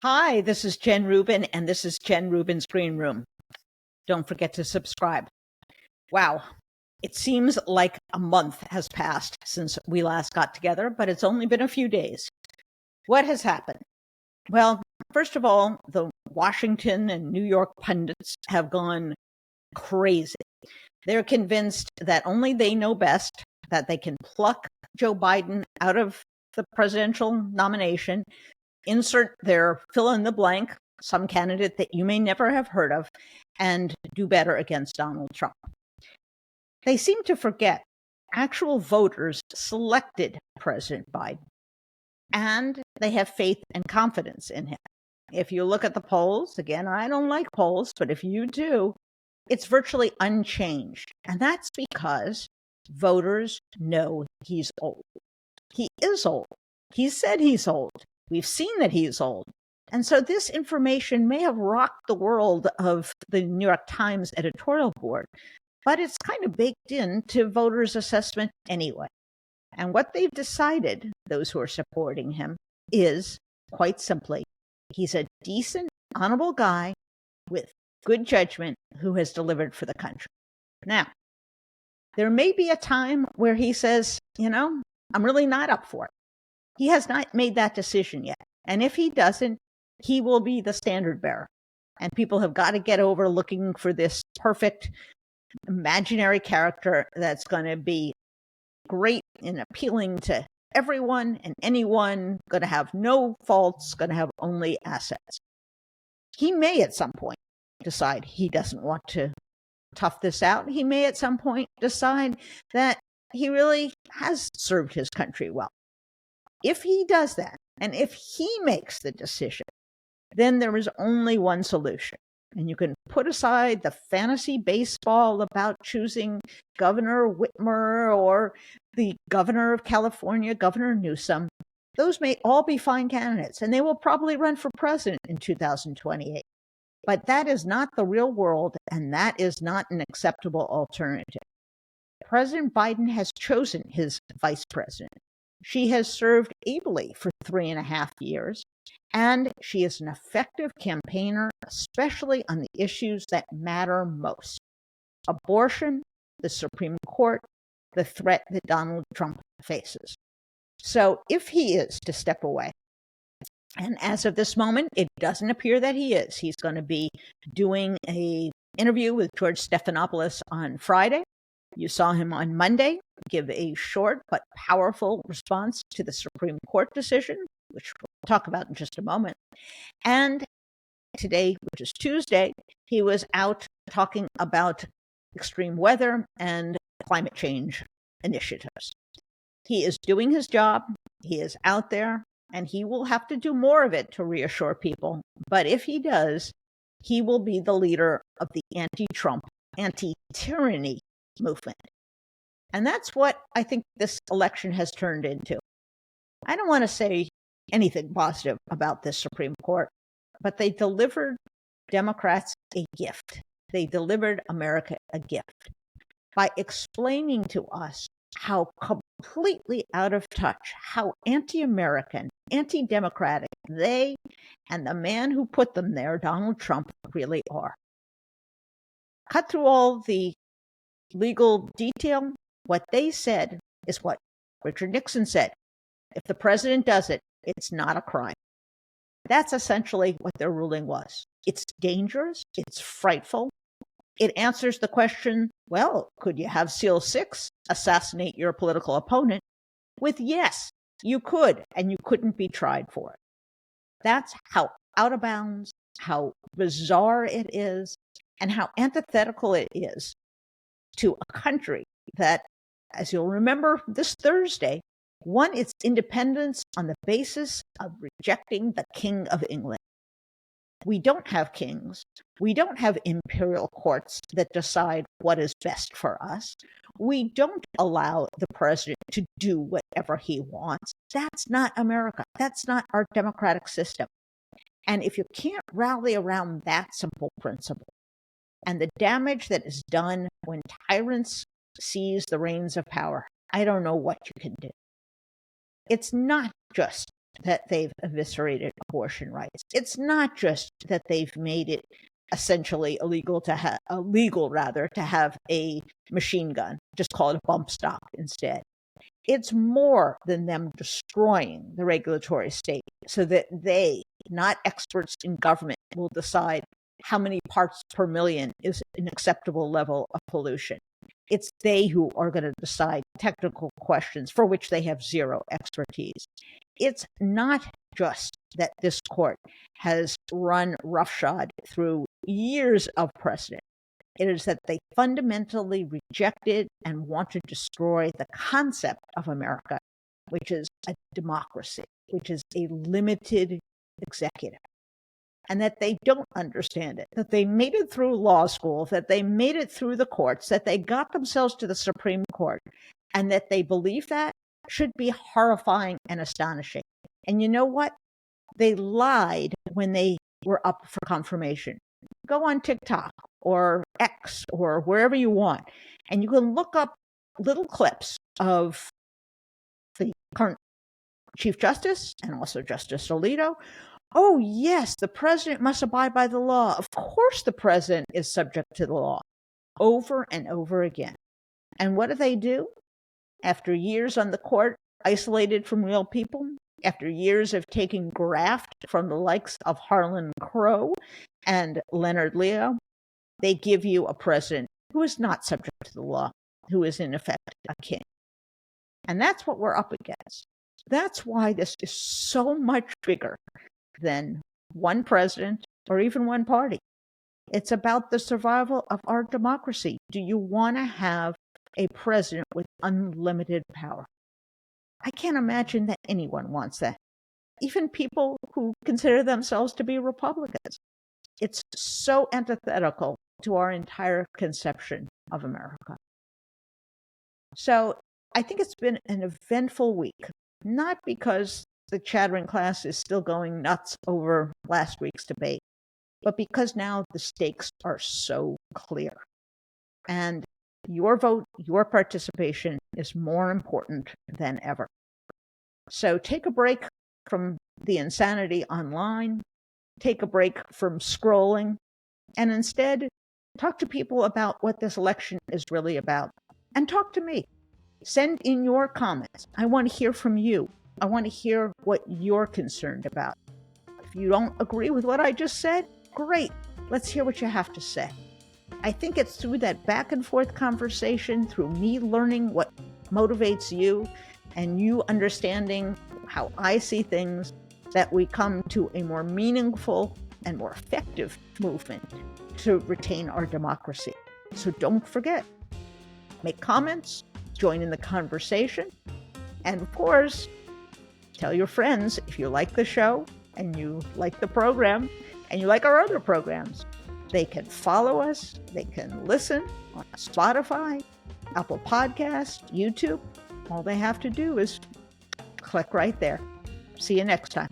Hi, this is Jen Rubin, and this is Jen Rubin's Green Room. Don't forget to subscribe. Wow, it seems like a month has passed since we last got together, but it's only been a few days. What has happened? Well, first of all, the Washington and New York pundits have gone crazy. They're convinced that only they know best, that they can pluck Joe Biden out of the presidential nomination, insert their fill in the blank, some candidate that you may never have heard of, and do better against Donald Trump. They seem to forget actual voters selected President Biden, and they have faith and confidence in him. If you look at the polls, again, I don't like polls, but if you do, it's virtually unchanged. And that's because voters know he's old. He is old. He said he's old. We've seen that he's old. And so this information may have rocked the world of the New York Times editorial board, but it's kind of baked into voters' assessment anyway. And what they've decided, those who are supporting him, is quite simply, he's a decent, honorable guy with good judgment who has delivered for the country. Now, there may be a time where he says, I'm really not up for it. He has not made that decision yet. And if he doesn't, he will be the standard bearer. And people have got to get over looking for this perfect imaginary character that's going to be great and appealing to everyone and anyone, going to have no faults, going to have only assets. He may at some point decide he doesn't want to tough this out. He may at some point decide that he really has served his country well. If he does that, and if he makes the decision, then there is only one solution. And you can put aside the fantasy baseball about choosing Governor Whitmer or the governor of California, Governor Newsom. Those may all be fine candidates, and they will probably run for president in 2028. But that is not the real world, and that is not an acceptable alternative. President Biden has chosen his vice president. She has served ably for 3.5 years, and she is an effective campaigner, especially on the issues that matter most: abortion, the Supreme Court, the threat that Donald Trump faces. So if he is to step away, and as of this moment, it doesn't appear that he is. He's going to be doing an interview with George Stephanopoulos on Friday. You saw him on Monday give a short but powerful response to the Supreme Court decision, which we'll talk about in just a moment. And today, which is Tuesday, he was out talking about extreme weather and climate change initiatives. He is doing his job. He is out there, and he will have to do more of it to reassure people. But if he does, he will be the leader of the anti-Trump, anti-tyranny movement. And that's what I think this election has turned into. I don't want to say anything positive about this Supreme Court, but they delivered Democrats a gift. They delivered America a gift by explaining to us how completely out of touch, how anti-American, anti-democratic they and the man who put them there, Donald Trump, really are. Cut through all the legal detail. What they said is what Richard Nixon said. If the president does it, it's not a crime. That's essentially what their ruling was. It's dangerous. It's frightful. It answers the question, well, could you have SEAL 6 assassinate your political opponent? With yes, you could, and you couldn't be tried for it. That's how out of bounds, how bizarre it is, and how antithetical it is to a country that, as you'll remember this Thursday, won its independence on the basis of rejecting the King of England. We don't have kings. We don't have imperial courts that decide what is best for us. We don't allow the president to do whatever he wants. That's not America. That's not our democratic system. And if you can't rally around that simple principle, and the damage that is done when tyrants seize the reins of power, I don't know what you can do. It's not just that they've eviscerated abortion rights. It's not just that they've made it essentially illegal to have a machine gun. Just call it a bump stock instead. It's more than them destroying the regulatory state so that they, not experts in government, will decide how many parts per million is an acceptable level of pollution. It's they who are going to decide technical questions for which they have zero expertise. It's not just that this court has run roughshod through years of precedent. It is that they fundamentally rejected and want to destroy the concept of America, which is a democracy, which is a limited executive, and that they don't understand it, that they made it through law school, that they made it through the courts, that they got themselves to the Supreme Court, and that they believe that should be horrifying and astonishing. And you know what? They lied when they were up for confirmation. Go on TikTok or X or wherever you want, and you can look up little clips of the current Chief Justice and also Justice Alito. Oh, yes, the president must abide by the law. Of course the president is subject to the law, over and over again. And what do? After years on the court, isolated from real people, after years of taking graft from the likes of Harlan Crow and Leonard Leo, they give you a president who is not subject to the law, who is in effect a king. And that's what we're up against. That's why this is so much bigger than one president or even one party. It's about the survival of our democracy. Do you want to have a president with unlimited power? I can't imagine that anyone wants that. Even people who consider themselves to be Republicans. It's so antithetical to our entire conception of America. So I think it's been an eventful week, not because the chattering class is still going nuts over last week's debate, but because now the stakes are so clear. And your vote, your participation is more important than ever. So take a break from the insanity online, take a break from scrolling, and instead talk to people about what this election is really about. And talk to me. Send in your comments. I want to hear from you. I want to hear what you're concerned about. If you don't agree with what I just said, great. Let's hear what you have to say. I think it's through that back and forth conversation, through me learning what motivates you and you understanding how I see things, that we come to a more meaningful and more effective movement to retain our democracy. So don't forget, make comments, join in the conversation, and of course, tell your friends if you like the show and you like the program and you like our other programs. They can follow us, they can listen on Spotify, Apple Podcasts, YouTube. All they have to do is click right there. See you next time.